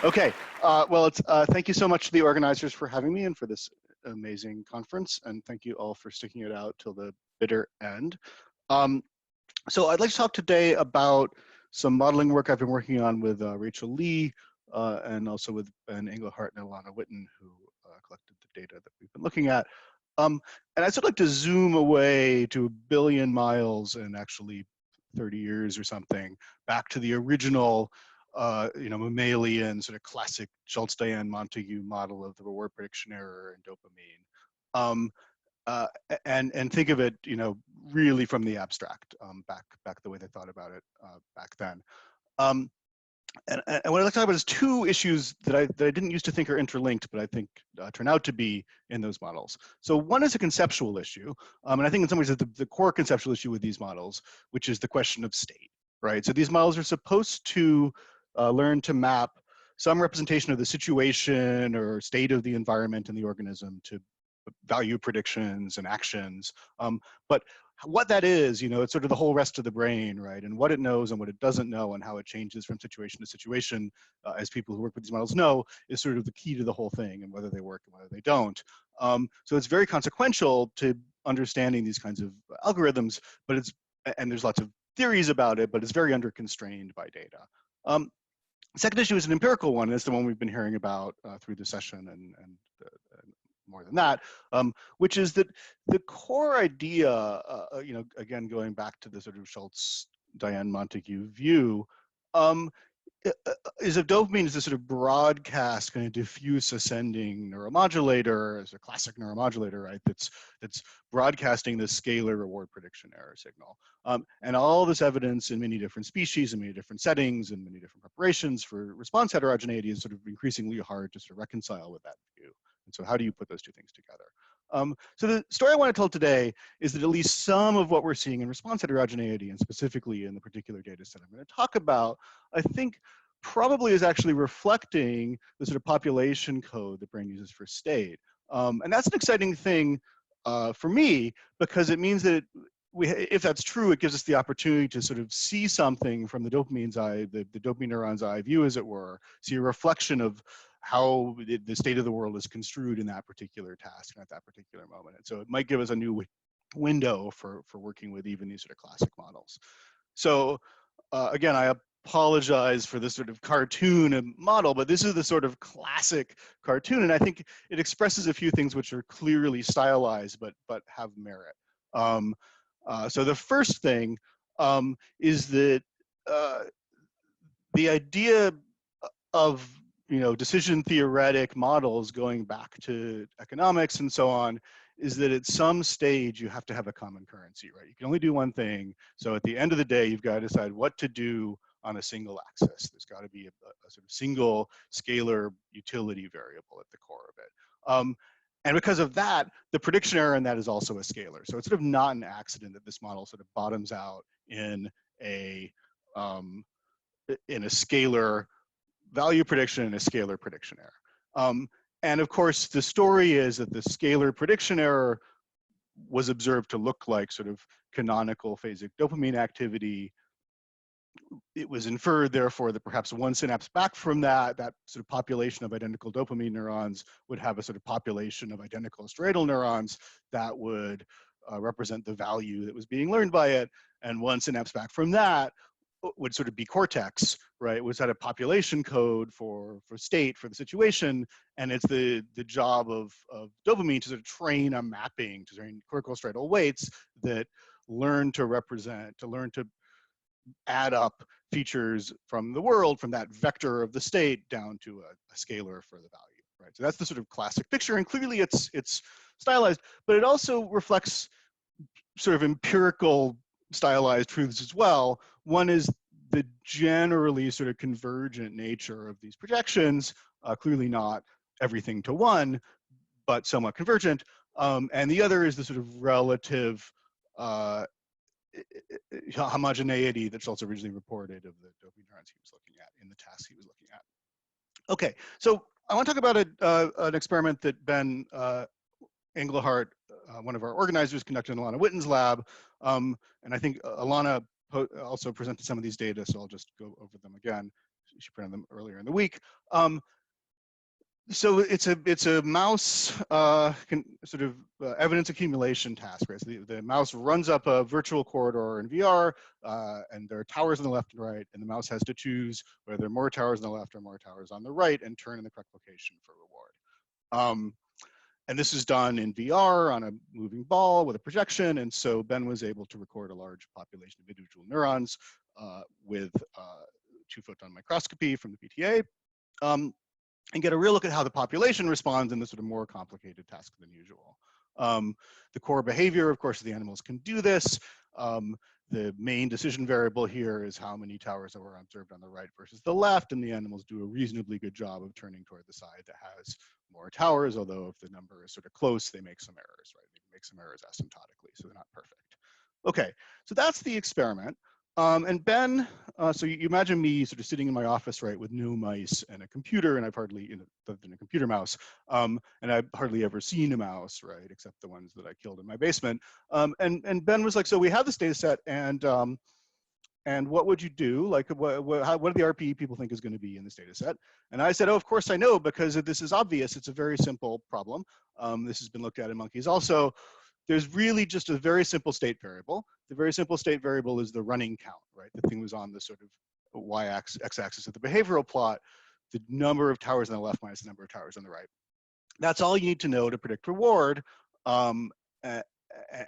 Okay, well, thank you so much to the organizers for having me and for this amazing conference, and thank you all for sticking it out till the bitter end. So I'd like to talk today about some modeling work I've been working on with Rachel Lee, and also with Ben Englehart and Ilana Witten, who collected the data that we've been looking at. And I'd sort of like to zoom away to 1 billion miles and actually 30 years or something, back to the original mammalian sort of classic Schultz-Diane-Montague model of the reward prediction error and dopamine, and think of it, really from the abstract, back the way they thought about it back then. And what I'd like to talk about is two issues that I didn't used to think are interlinked, but I think turn out to be in those models. So one is a conceptual issue, and I think in some ways the core conceptual issue with these models, which is the question of state, right? So these models are supposed to learn to map some representation of the situation or state of the environment and the organism to value predictions and actions. But what that is, it's sort of the whole rest of the brain, right? And what it knows and what it doesn't know and how it changes from situation to situation, as people who work with these models know, is sort of the key to the whole thing, and whether they work and whether they don't. So it's very consequential to understanding these kinds of algorithms, but and there's lots of theories about it, but it's very under-constrained by data. Second issue is an empirical one, and it's the one we've been hearing about through the session and more than that, which is that the core idea, again, going back to the sort of Schultz-Diane-Montague view, is of dopamine as a sort of broadcast kind of diffuse ascending neuromodulator, as a classic neuromodulator, right? That's broadcasting this scalar reward prediction error signal. And all this evidence in many different species, in many different settings, and many different preparations for response heterogeneity is sort of increasingly hard to sort of reconcile with that view. And so how do you put those two things together? So the story I want to tell today is that at least some of what we're seeing in response heterogeneity, and specifically in the particular data set I'm going to talk about, I think probably is actually reflecting the sort of population code the brain uses for state. And that's an exciting thing for me, because it means that if that's true, it gives us the opportunity to sort of see something from the dopamine's eye, the dopamine neuron's eye view, as it were, see a reflection of how the state of the world is construed in that particular task and at that particular moment. And so it might give us a new window for working with even these sort of classic models. So again, I apologize for this sort of cartoon model, but this is the sort of classic cartoon, and I think it expresses a few things which are clearly stylized but have merit. So the first thing is that the idea of decision theoretic models going back to economics and so on is that at some stage you have to have a common currency, right? You can only do one thing. So at the end of the day, you've got to decide what to do on a single axis. There's got to be a sort of single scalar utility variable at the core of it. And because of that, the prediction error in that is also a scalar. So it's sort of not an accident that this model sort of bottoms out in a scalar value prediction and a scalar prediction error. And of course, the story is that the scalar prediction error was observed to look like sort of canonical phasic dopamine activity. It was inferred, therefore, that perhaps one synapse back from that sort of population of identical dopamine neurons would have a sort of population of identical striatal neurons that would represent the value that was being learned by it. And one synapse back from that would sort of be cortex, right? Was that a population code for state, for the situation? And it's the job of dopamine to sort of train a mapping, to train cortical striatal weights that learn to represent, to learn to add up features from the world, from that vector of the state down to a scalar for the value, right? So that's the sort of classic picture, and clearly it's stylized, but it also reflects sort of empirical stylized truths as well. One is the generally sort of convergent nature of these projections, clearly not everything to one, but somewhat convergent. And the other is the sort of relative homogeneity that Schultz originally reported of the dopamine neurons he was looking at in the task he was looking at. Okay, so I want to talk about an experiment that Ben Englehart, one of our organizers, conducted in Ilana Witten's lab. And I think Ilana also presented some of these data, so I'll just go over them again. she printed them earlier in the week. So it's a mouse sort of evidence accumulation task, right? So the mouse runs up a virtual corridor in VR, and there are towers on the left and right, and the mouse has to choose whether there are more towers on the left or more towers on the right, and turn in the correct location for reward. And this is done in VR on a moving ball with a projection, and so Ben was able to record a large population of individual neurons with 2-photon microscopy from the PTA. And get a real look at how the population responds in this sort of more complicated task than usual. The core behavior, of course, the animals can do this. The main decision variable here is how many towers are observed on the right versus the left, and the animals do a reasonably good job of turning toward the side that has more towers, although if the number is sort of close, they make some errors, right? They make some errors asymptotically, so they're not perfect. Okay, so that's the experiment. And Ben, so you imagine me sort of sitting in my office, right, with no mice and a computer, and I've hardly lived in a computer mouse, and I've hardly ever seen a mouse, right, except the ones that I killed in my basement. And Ben was like, so we have this data set, and what would you do? Like, what do the RPE people think is going to be in this data set? And I said, oh, of course I know, because this is obvious. It's a very simple problem. This has been looked at in monkeys also. There's really just a very simple state variable. The very simple state variable is the running count, right? The thing was on the sort of x-axis of the behavioral plot, the number of towers on the left minus the number of towers on the right. That's all you need to know to predict reward. And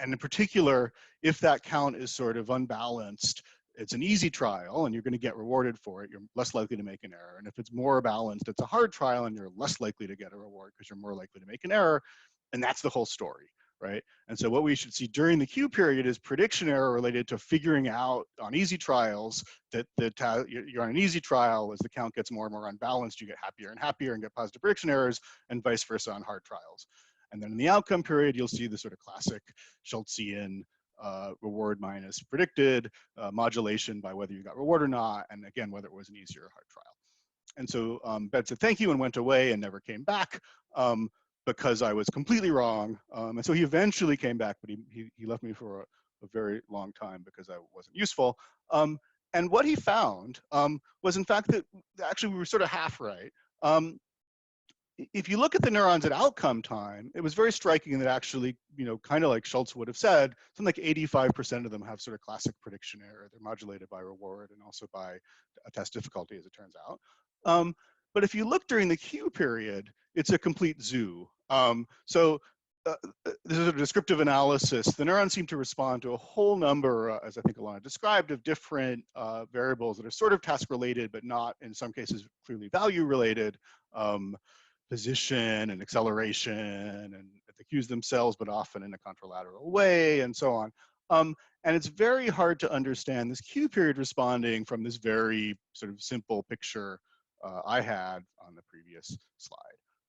in particular, if that count is sort of unbalanced, it's an easy trial and you're going to get rewarded for it. You're less likely to make an error. And if it's more balanced, it's a hard trial and you're less likely to get a reward because you're more likely to make an error. And that's the whole story, right? And so what we should see during the Q period is prediction error related to figuring out on easy trials that you're on an easy trial. As the count gets more and more unbalanced, you get happier and happier and get positive prediction errors, and vice versa on hard trials. And then in the outcome period, you'll see the sort of classic Schultzian reward minus predicted, modulation by whether you got reward or not, and again, whether it was an easier or hard trial. And so Ben said thank you and went away and never came back because I was completely wrong. And so he eventually came back, but he left me for a very long time because I wasn't useful. And what he found was, in fact, that actually we were sort of half right. If you look at the neurons at outcome time, it was very striking that actually, kind of like Schultz would have said, something like 85% of them have sort of classic prediction error. They're modulated by reward and also by a test difficulty, as it turns out. But if you look during the Q period, it's a complete zoo. This is a descriptive analysis. The neurons seem to respond to a whole number, as I think Alana described, of different variables that are sort of task related, but not in some cases clearly value related. Position and acceleration and the cues themselves, but often in a contralateral way and so on. And it's very hard to understand this Q period responding from this very sort of simple picture I had on the previous slide,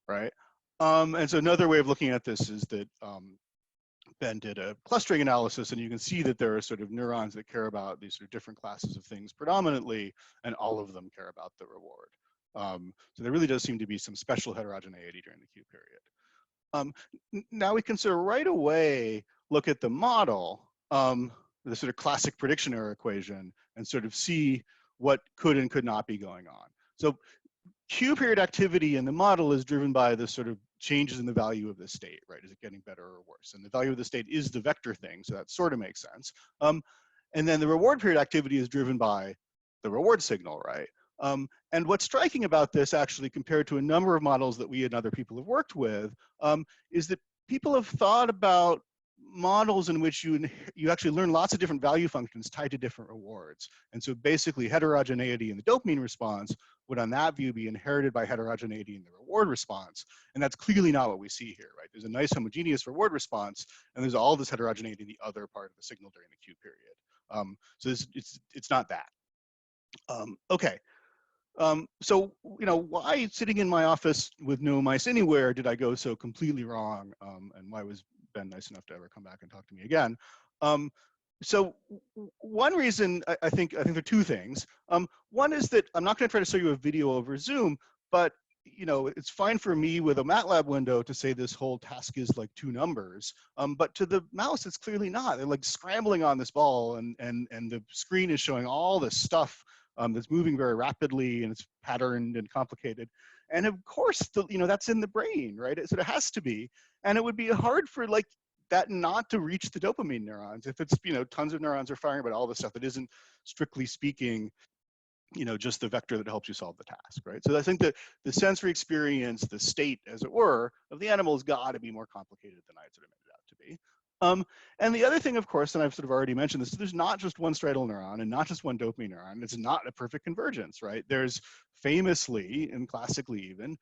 right? And so another way of looking at this is that Ben did a clustering analysis, and you can see that there are sort of neurons that care about these sort of different classes of things predominantly, and all of them care about the reward. So there really does seem to be some special heterogeneity during the Q period. Now we can sort of right away look at the model, the sort of classic prediction error equation, and sort of see what could and could not be going on. So Q period activity in the model is driven by the sort of changes in the value of the state, right? Is it getting better or worse? And the value of the state is the vector thing, so that sort of makes sense. And then the reward period activity is driven by the reward signal, right? And what's striking about this, actually, compared to a number of models that we and other people have worked with, is that people have thought about models in which you actually learn lots of different value functions tied to different rewards. And so basically heterogeneity in the dopamine response would on that view be inherited by heterogeneity in the reward response. And that's clearly not what we see here, right? There's a nice homogeneous reward response, and there's all this heterogeneity in the other part of the signal during the Q period. So it's not that. Okay. So, why sitting in my office with no mice anywhere did I go so completely wrong? And why was Ben nice enough to ever come back and talk to me again? So one reason, I think there are two things. One is that I'm not going to try to show you a video over Zoom, but it's fine for me with a MATLAB window to say this whole task is like two numbers, but to the mouse, it's clearly not. They're like scrambling on this ball, and the screen is showing all this stuff that's moving very rapidly, and it's patterned and complicated. And of course, that's in the brain, right? So it has to be. And it would be hard for like that not to reach the dopamine neurons if it's, tons of neurons are firing about all this stuff that isn't, strictly speaking, just the vector that helps you solve the task, right? So I think that the sensory experience, the state, as it were, of the animal has got to be more complicated than I sort of made it out to be. And the other thing, of course, and I've sort of already mentioned this, there's not just one striatal neuron and not just one dopamine neuron. It's not a perfect convergence, right? There's famously and classically even,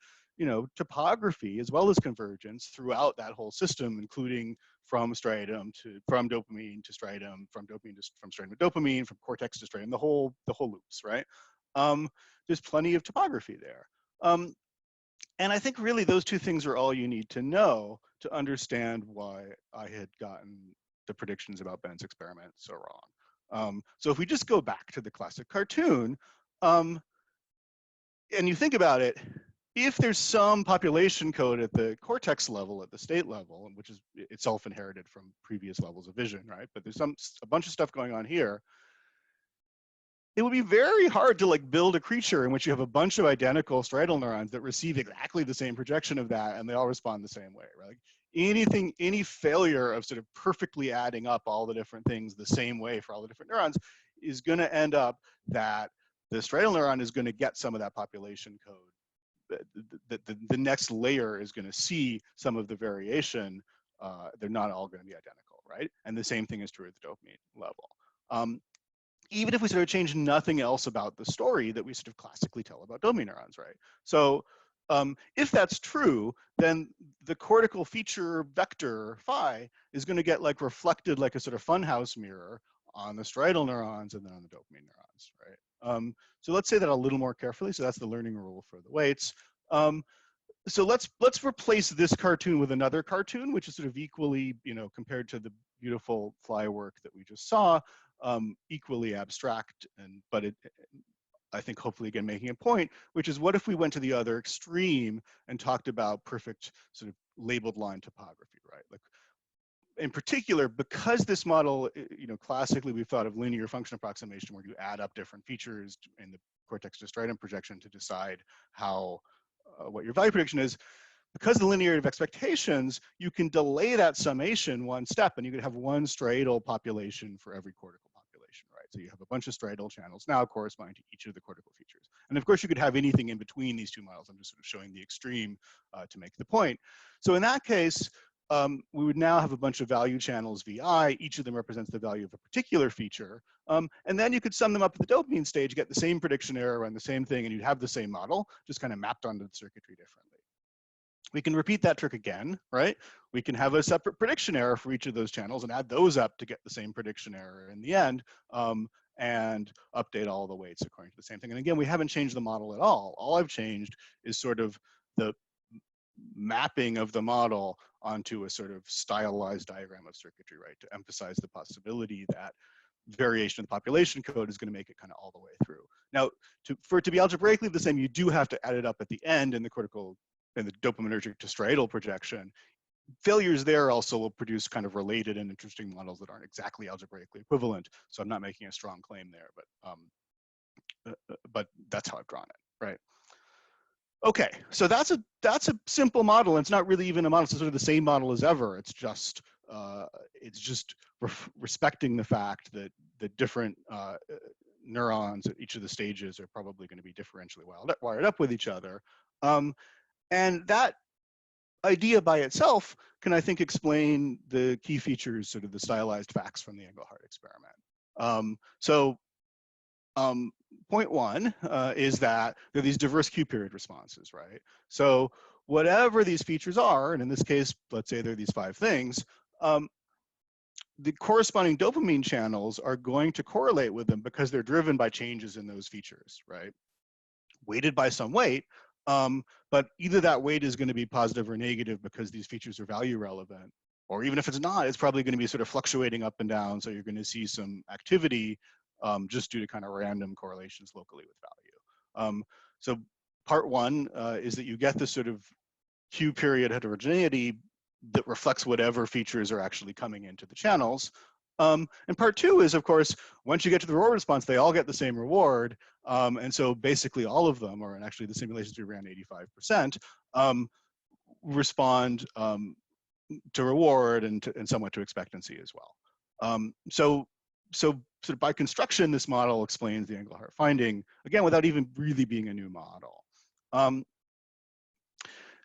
topography as well as convergence throughout that whole system, including from dopamine to striatum, from striatum to dopamine, from cortex to striatum, the whole loops, right? There's plenty of topography there. And I think really those two things are all you need to know to understand why I had gotten the predictions about Ben's experiment so wrong. So if we just go back to the classic cartoon, and you think about it, if there's some population code at the cortex level, at the state level, which is itself inherited from previous levels of vision, right? But there's a bunch of stuff going on here. It would be very hard to like build a creature in which you have a bunch of identical striatal neurons that receive exactly the same projection of that, and they all respond the same way, right? Like any failure of sort of perfectly adding up all the different things the same way for all the different neurons is going to end up that the striatal neuron is going to get some of that population code. The next layer is going to see some of the variation. They're not all going to be identical, right? And the same thing is true at the dopamine level. Even if we sort of change nothing else about the story that we sort of classically tell about dopamine neurons, right? So if that's true, then the cortical feature vector phi is going to get like reflected like a sort of funhouse mirror on the striatal neurons and then on the dopamine neurons, right? So let's say that a little more carefully. So that's the learning rule for the weights. So let's replace this cartoon with another cartoon, which is sort of equally, compared to the beautiful fly work that we just saw, equally abstract, but I think hopefully again making a point, which is what if we went to the other extreme and talked about perfect sort of labeled line topography, right? Like in particular, because this model, classically we've thought of linear function approximation where you add up different features in the cortex to striatum projection to decide how, what your value prediction is. Because of the linearity of expectations, you can delay that summation one step, and you could have one striatal population for every cortical population, right? So you have a bunch of striatal channels now corresponding to each of the cortical features. And of course, you could have anything in between these two models. I'm just sort of showing the extreme to make the point. So in that case, we would now have a bunch of value channels VI. Each of them represents the value of a particular feature. And then you could sum them up at the dopamine stage, get the same prediction error and the same thing, and you'd have the same model, just kind of mapped onto the circuitry differently. We can repeat that trick again, right? We can have a separate prediction error for each of those channels and add those up to get the same prediction error in the end, and update all the weights according to the same thing. And again, we haven't changed the model at all. All I've changed is sort of the mapping of the model onto a sort of stylized diagram of circuitry, right? To emphasize the possibility that variation of the population code is going to make it kind of all the way through. Now, for it to be algebraically the same, you do have to add it up at the end in the cortical and the dopaminergic to striatal projection. Failures there also will produce kind of related and interesting models that aren't exactly algebraically equivalent. So I'm not making a strong claim there, but that's how I've drawn it, right? Okay, so that's a simple model. And it's not really even a model. It's sort of the same model as ever. It's just respecting the fact that the different neurons at each of the stages are probably going to be differentially wired up with each other. And that idea by itself can, I think, explain the key features, sort of the stylized facts from the Engelhardt experiment. Point one is that there are these diverse Q period responses, right? So whatever these features are, and in this case, let's say they're these 5 things, the corresponding dopamine channels are going to correlate with them because they're driven by changes in those features, right? Weighted by some weight, but either that weight is going to be positive or negative because these features are value relevant, or even if it's not, it's probably going to be sort of fluctuating up and down. So you're going to see some activity just due to kind of random correlations locally with value. So part one is that you get this sort of Q period heterogeneity that reflects whatever features are actually coming into the channels. And part two is, of course, once you get to the reward response, they all get the same reward. And so basically all of them, or actually the simulations we ran 85%, respond to reward and somewhat to expectancy as well. So sort of by construction, this model explains the Engelhart finding, again, without even really being a new model.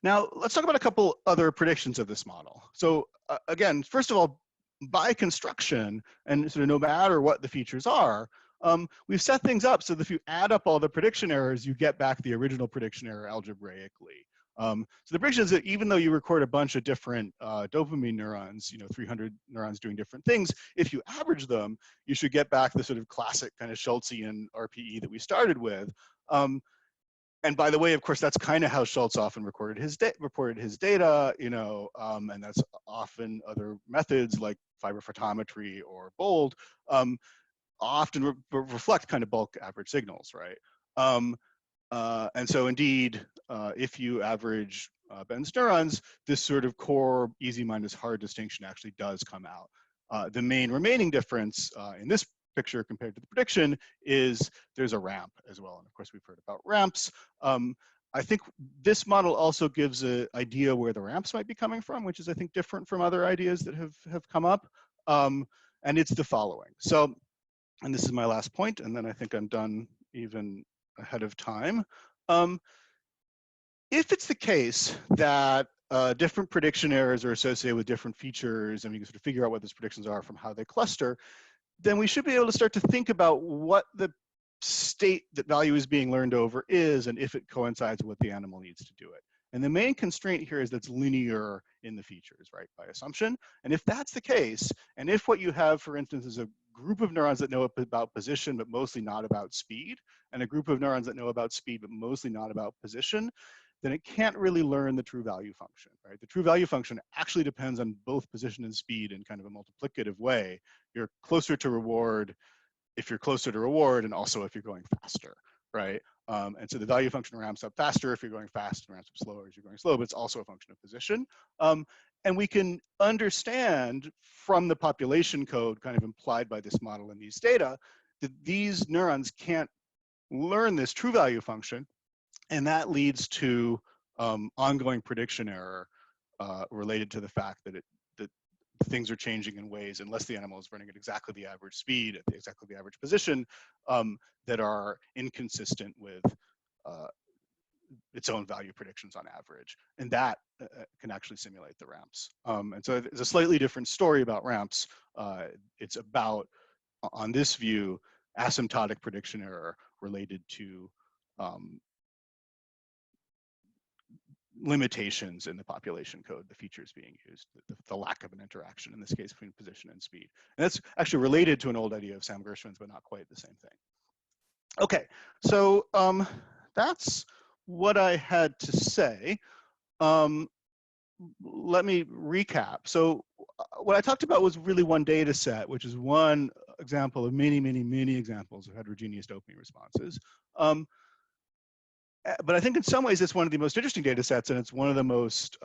Now, let's talk about a couple other predictions of this model. So again, first of all, by construction, and sort of no matter what the features are, we've set things up so that if you add up all the prediction errors, you get back the original prediction error algebraically. So the prediction is that even though you record a bunch of different dopamine neurons, 300 neurons doing different things, if you average them, you should get back the sort of classic kind of Schultzian RPE that we started with. And by the way, of course, that's kind of how Schultz often reported his data, and that's often other methods like fiber photometry or BOLD often reflect kind of bulk average signals, right? And so indeed, if you average Ben's neurons, this sort of core easy minus hard distinction actually does come out. The main remaining difference in this picture compared to the prediction is there's a ramp as well. And of course, we've heard about ramps. I think this model also gives an idea where the ramps might be coming from, which is, I think, different from other ideas that have come up. And it's the following. So, and this is my last point, and then I think I'm done even ahead of time. If it's the case that different prediction errors are associated with different features, and you can sort of figure out what those predictions are from how they cluster, then we should be able to start to think about what the state that value is being learned over is, and if it coincides with what the animal needs to do it. And the main constraint here is that's linear in the features, right, by assumption. And if that's the case, and if what you have, for instance, is a group of neurons that know about position, but mostly not about speed, and a group of neurons that know about speed, but mostly not about position, then it can't really learn the true value function, right? The true value function actually depends on both position and speed in kind of a multiplicative way. You're closer to reward if you're closer to reward, and also if you're going faster, right? And so the value function ramps up faster if you're going fast, and ramps up slower as you're going slow, but it's also a function of position. And we can understand from the population code kind of implied by this model and these data that these neurons can't learn this true value function, and that leads to ongoing prediction error related to the fact that things are changing in ways, unless the animal is running at exactly the average speed, at exactly the average position, that are inconsistent with its own value predictions on average. And that can actually simulate the ramps. And so it's a slightly different story about ramps. It's about, on this view, asymptotic prediction error related to limitations in the population code, the features being used, the lack of an interaction, in this case, between position and speed. And that's actually related to an old idea of Sam Gershwin's, but not quite the same thing. Okay, so that's what I had to say. Let me recap. So what I talked about was really one data set, which is one example of many, many, many examples of heterogeneous dopamine responses. But I think in some ways it's one of the most interesting data sets, and it's one of the most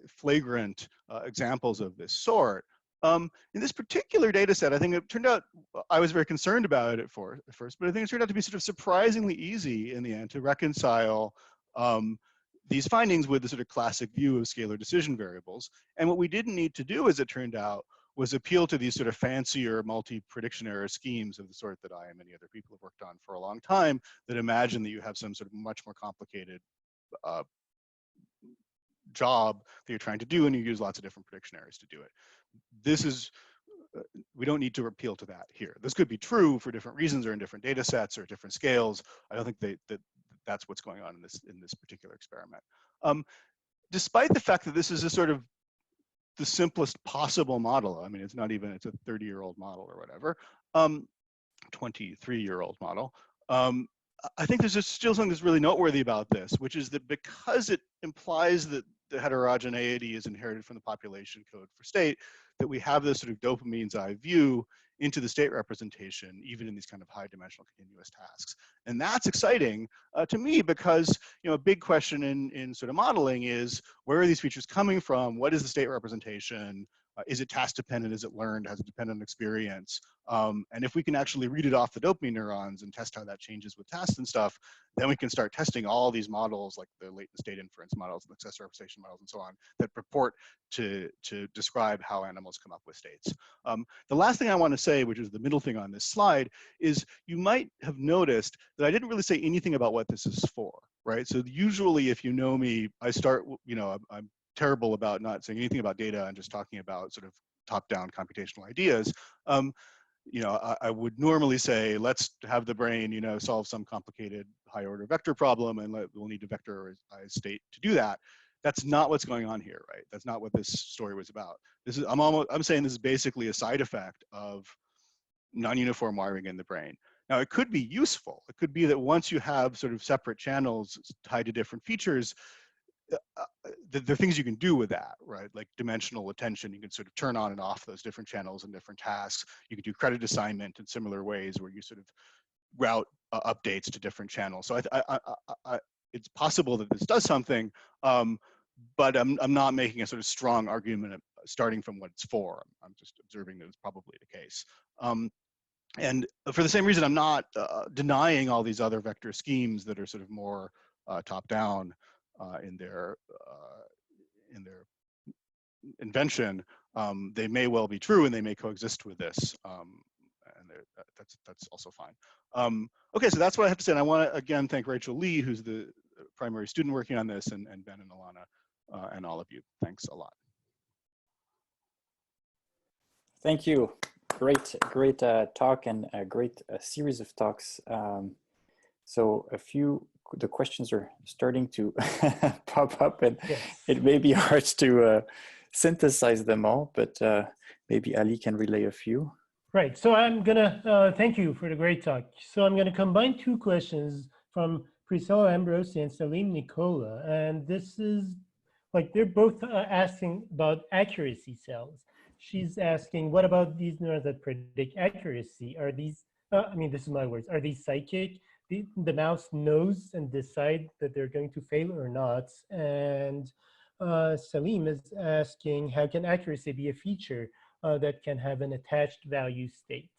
flagrant examples of this sort. In this particular data set, I think it turned out, I was very concerned about it at first, but I think it turned out to be sort of surprisingly easy in the end to reconcile these findings with the sort of classic view of scalar decision variables. And what we didn't need to do, as it turned out, was appeal to these sort of fancier multi-prediction error schemes of the sort that I and many other people have worked on for a long time, that imagine that you have some sort of much more complicated job that you're trying to do, and you use lots of different prediction errors to do it. This is, we don't need to appeal to that here. This could be true for different reasons or in different data sets or different scales. I don't think that's what's going on in this particular experiment. Despite the fact that this is a sort of the simplest possible model. I mean, it's not even, it's a 30-year-old model or whatever, 23-year-old model. I think there's just still something that's really noteworthy about this, which is that because it implies that the heterogeneity is inherited from the population code for state, that we have this sort of dopamine's eye view into the state representation, even in these kind of high dimensional continuous tasks. And that's exciting to me because, a big question in sort of modeling is, where are these features coming from? What is the state representation? Is it task dependent? Is it learned? Has it dependent on experience? And if we can actually read it off the dopamine neurons and test how that changes with tasks and stuff, then we can start testing all these models, like the latent state inference models, and successor representation models, and so on, that purport to describe how animals come up with states. The last thing I want to say, which is the middle thing on this slide, is you might have noticed that I didn't really say anything about what this is for, right? So usually, if you know me, I start, I'm terrible about not saying anything about data and just talking about sort of top-down computational ideas. I would normally say, let's have the brain, solve some complicated high-order vector problem, and we'll need a vectorized state to do that. That's not what's going on here, right? That's not what this story was about. I'm saying this is basically a side effect of non-uniform wiring in the brain. Now, it could be useful. It could be that once you have sort of separate channels tied to different features, the things you can do with that, right? Like dimensional attention, you can sort of turn on and off those different channels and different tasks. You can do credit assignment in similar ways where you sort of route updates to different channels. So it's possible that this does something, but I'm not making a sort of strong argument starting from what it's for. I'm just observing that it's probably the case. And for the same reason, I'm not denying all these other vector schemes that are sort of more top-down in their invention. They may well be true, and they may coexist with this, and that's also fine. Okay, so that's what I have to say. And I want to again thank Rachel Lee, who's the primary student working on this, and Ben and Alana, and all of you. Thanks a lot. Thank you. Great talk, and a great series of talks. So the questions are starting to pop up, and yes, it may be hard to synthesize them all, but maybe Ali can relay a few. Right, so I'm gonna, thank you for the great talk. So I'm gonna combine two questions from Priscilla Ambrosi and Salim Nicola, and this is, like, they're both asking about accuracy cells. She's asking, what about these neurons that predict accuracy? Are these, I mean, this is my words, are these psychic? The mouse knows and decide that they're going to fail or not. And Salim is asking, how can accuracy be a feature that can have an attached value state?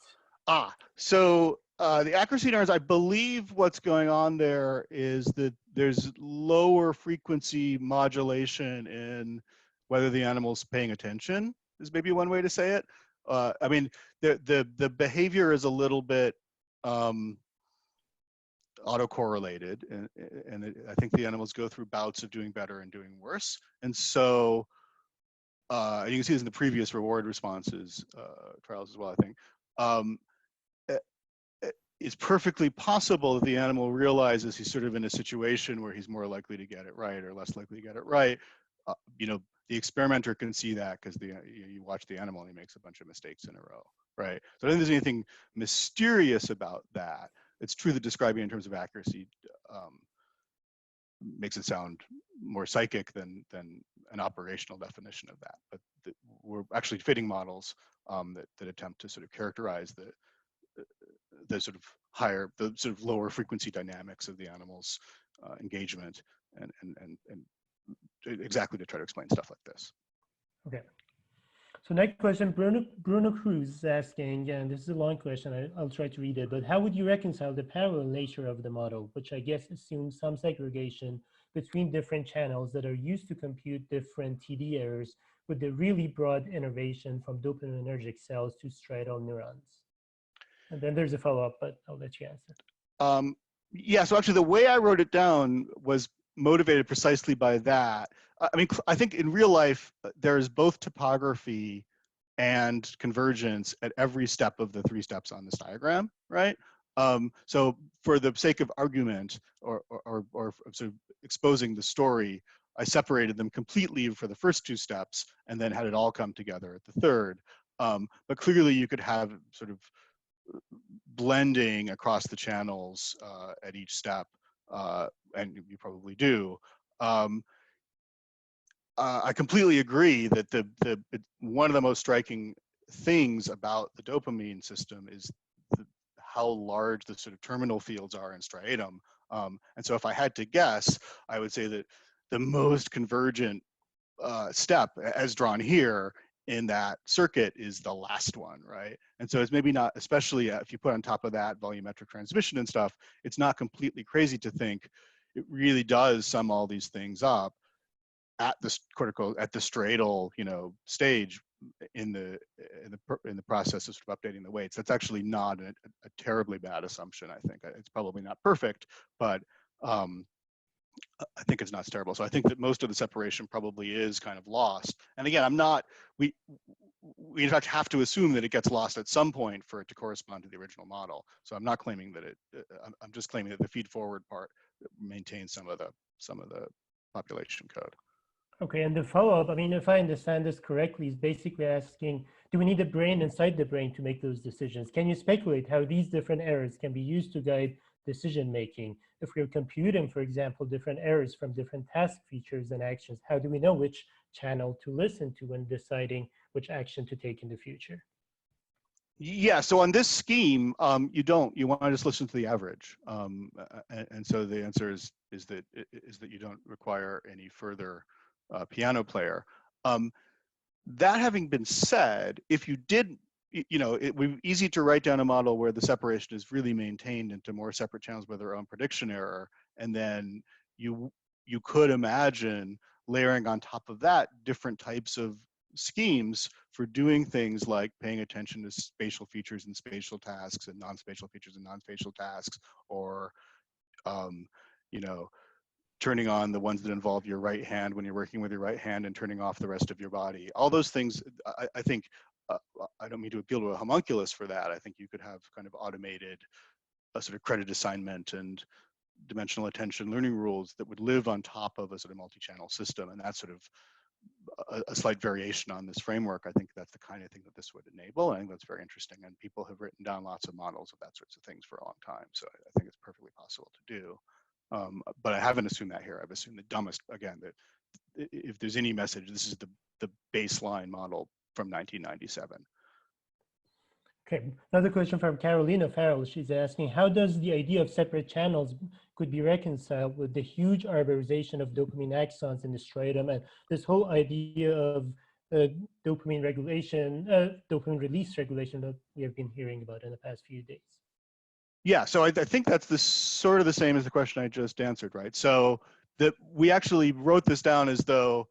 So the accuracy neurons, I believe what's going on there is that there's lower frequency modulation in whether the animal's paying attention, is maybe one way to say it. I mean, the behavior is a little bit autocorrelated, and I think the animals go through bouts of doing better and doing worse. And so you can see this in the previous reward responses trials as well, I think. It's perfectly possible that the animal realizes he's sort of in a situation where he's more likely to get it right or less likely to get it right. The experimenter can see that because you watch the animal and he makes a bunch of mistakes in a row, right? So I don't think there's anything mysterious about that. It's true that describing in terms of accuracy makes it sound more psychic than an operational definition of that. But we're actually fitting models that attempt to sort of characterize the sort of lower frequency dynamics of the animal's engagement and exactly to try to explain stuff like this. Okay. So next question, Bruno Cruz is asking, and this is a long question, I'll try to read it, but how would you reconcile the parallel nature of the model, which I guess assumes some segregation between different channels that are used to compute different TD errors with the really broad innervation from dopaminergic cells to striatal neurons? And then there's a follow-up, but I'll let you answer. Yeah, so actually the way I wrote it down was motivated precisely by that. I mean, I think in real life, there's both topography and convergence at every step of the 3 steps on this diagram, right? So for the sake of argument or sort of exposing the story, I separated them completely for the first 2 steps and then had it all come together at the third. But clearly you could have sort of blending across the channels at each step, and you probably do. I completely agree that one of the most striking things about the dopamine system is how large the sort of terminal fields are in striatum. And so if I had to guess, I would say that the most convergent step, as drawn here, in that circuit is the last one, right? And so it's maybe not, especially if you put on top of that volumetric transmission and stuff, it's not completely crazy to think it really does sum all these things up at the cortical, at the striatal, stage in the process of sort of updating the weights. That's actually not a terribly bad assumption. I think it's probably not perfect, but I think it's not terrible. So I think that most of the separation probably is kind of lost. And again, we in fact have to assume that it gets lost at some point for it to correspond to the original model. So I'm not claiming that I'm just claiming that the feed forward part maintains some of the population code. Okay, and the follow-up, I mean, if I understand this correctly, is basically asking, do we need a brain inside the brain to make those decisions? Can you speculate how these different errors can be used to guide decision-making? If we're computing, for example, different errors from different task features and actions, how do we know which channel to listen to when deciding which action to take in the future? Yeah, so on this scheme, you want to just listen to the average. And so the answer is that you don't require any further piano player. That having been said, if you did, it would be easy to write down a model where the separation is really maintained into more separate channels with their own prediction error, and then you could imagine layering on top of that different types of schemes for doing things like paying attention to spatial features and spatial tasks and non-spatial features and non-spatial tasks, or turning on the ones that involve your right hand when you're working with your right hand and turning off the rest of your body. All those things, I think, I don't mean to appeal to a homunculus for that. I think you could have kind of automated a sort of credit assignment and dimensional attention learning rules that would live on top of a sort of multi-channel system. And that's sort of a slight variation on this framework. I think that's the kind of thing that this would enable. I think that's very interesting. And people have written down lots of models of that sorts of things for a long time. So I think it's perfectly possible to do. But I haven't assumed that here. I've assumed the dumbest, again, that if there's any message, this is the baseline model from 1997. Okay, another question from Carolina Farrell. She's asking, how does the idea of separate channels could be reconciled with the huge arborization of dopamine axons in the striatum and this whole idea of dopamine regulation, dopamine release regulation that we have been hearing about in the past few days? Yeah, so I think that's sort of the same as the question I just answered, right? So we actually wrote this down as though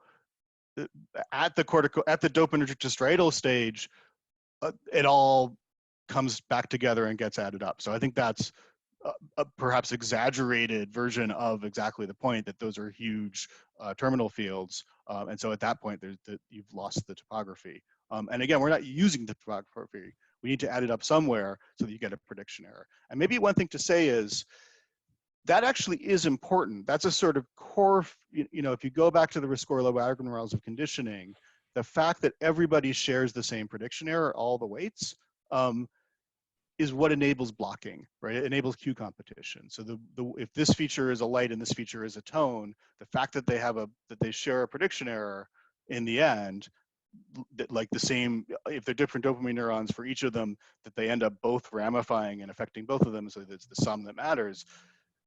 at the dopaminergic to striatal stage, it all comes back together and gets added up. So I think that's a perhaps exaggerated version of exactly the point, that those are huge terminal fields. And so at that point, you've lost the topography. And again, we're not using the topography. We need to add it up somewhere so that you get a prediction error. And maybe one thing to say is that actually is important. That's a sort of core, if you go back to the Rescorla-Wagner models of conditioning, the fact that everybody shares the same prediction error, all the weights, is what enables blocking, right? It enables Q competition. So if this feature is a light and this feature is a tone, the fact that they share a prediction error in the end, like the same, if they're different dopamine neurons for each of them, that they end up both ramifying and affecting both of them, so that it's the sum that matters.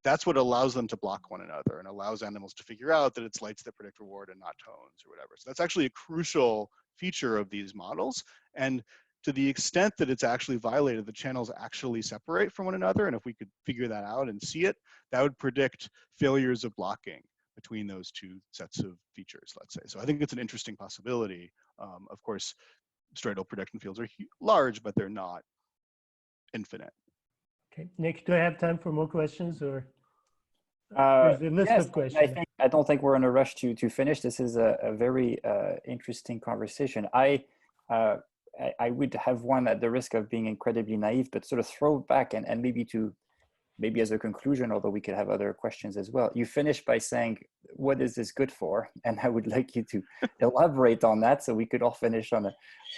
That's what allows them to block one another and allows animals to figure out that it's lights that predict reward and not tones or whatever. So that's actually a crucial feature of these models. And to the extent that it's actually violated, the channels actually separate from one another. And if we could figure that out and see it, that would predict failures of blocking between those two sets of features, let's say. So I think it's an interesting possibility. Of course, striatal prediction fields are large, but they're not infinite. Okay, Nick, do I have time for more questions, or there's a list of questions? I don't think we're in a rush to finish. This is a very interesting conversation. I would have one at the risk of being incredibly naive, but sort of throw back and maybe as a conclusion, although we could have other questions as well. You finished by saying, what is this good for? And I would like you to elaborate on that so we could all finish on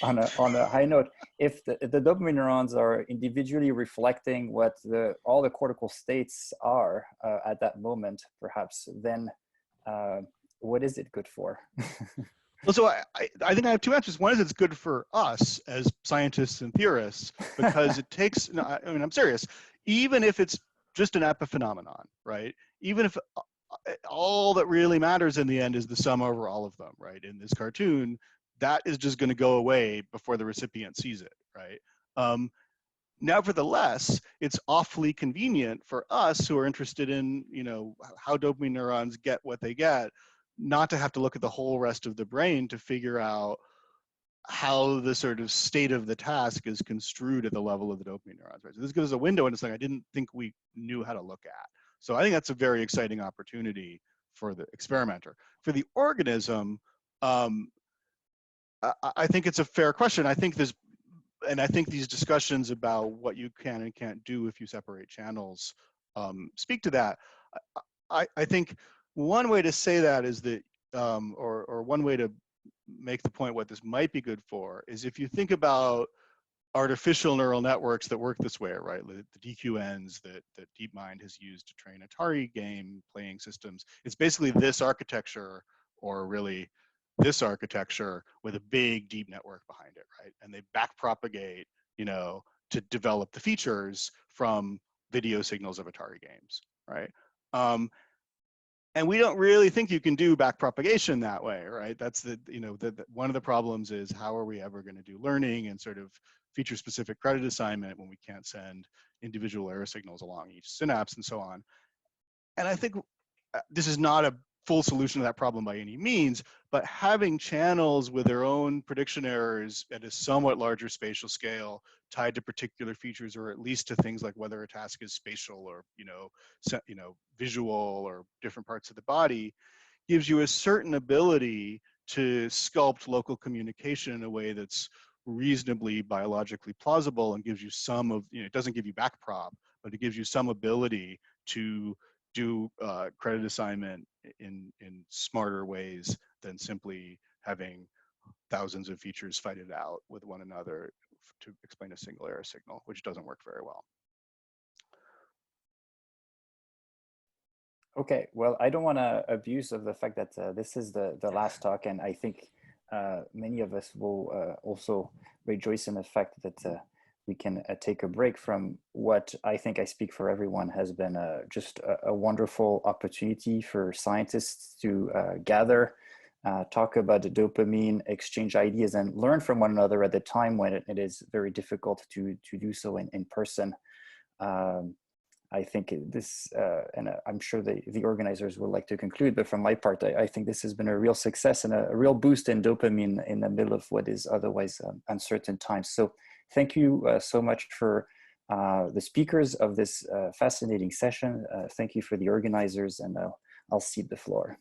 a high note. If the dopamine neurons are individually reflecting what all the cortical states are at that moment, perhaps, then what is it good for? Well, so I think I have two answers. One is it's good for us as scientists and theorists, because it takes, I'm serious, even if it's just an epiphenomenon, right? Even if all that really matters in the end is the sum over all of them, right? In this cartoon, that is just going to go away before the recipient sees it, right? Nevertheless, it's awfully convenient for us who are interested in, you know, how dopamine neurons get what they get, not to have to look at the whole rest of the brain to figure out how the sort of state of the task is construed at the level of the dopamine neurons. Right? So this gives us a window into something I didn't think we knew how to look at. So I think that's a very exciting opportunity for the experimenter. For the organism, I think it's a fair question. I think there's, and I think these discussions about what you can and can't do if you separate channels speak to that. I think one way to say that is that, or one way to make the point what this might be good for is if you think about artificial neural networks that work this way, right? The DQNs that DeepMind has used to train Atari game playing systems. It's basically this architecture, or really this architecture with a big deep network behind it, right? And they backpropagate, you know, to develop the features from video signals of Atari games, right? And we don't really think you can do backpropagation that way, right? That's the, you know, one of the problems is how are we ever going to do learning and sort of feature-specific credit assignment when we can't send individual error signals along each synapse and so on. And I think this is not a full solution to that problem by any means, but having channels with their own prediction errors at a somewhat larger spatial scale tied to particular features, or at least to things like whether a task is spatial or, you know, visual or different parts of the body, gives you a certain ability to sculpt local communication in a way that's reasonably biologically plausible and gives you some of, you know, it doesn't give you backprop, but it gives you some ability to do credit assignment in smarter ways than simply having thousands of features fight it out with one another to explain a single error signal, which doesn't work very well. Okay, well, I don't want to abuse of the fact that this is the last talk, and I think many of us will also rejoice in the fact that we can take a break from what I think I speak for everyone has been just a wonderful opportunity for scientists to gather, talk about the dopamine, exchange ideas, and learn from one another at a time when it is very difficult to do so in person. I think this, and I'm sure the organizers would like to conclude, but from my part, I think this has been a real success and a real boost in dopamine in the middle of what is otherwise uncertain times. So thank you so much for the speakers of this fascinating session. Thank you for the organizers, and I'll cede the floor.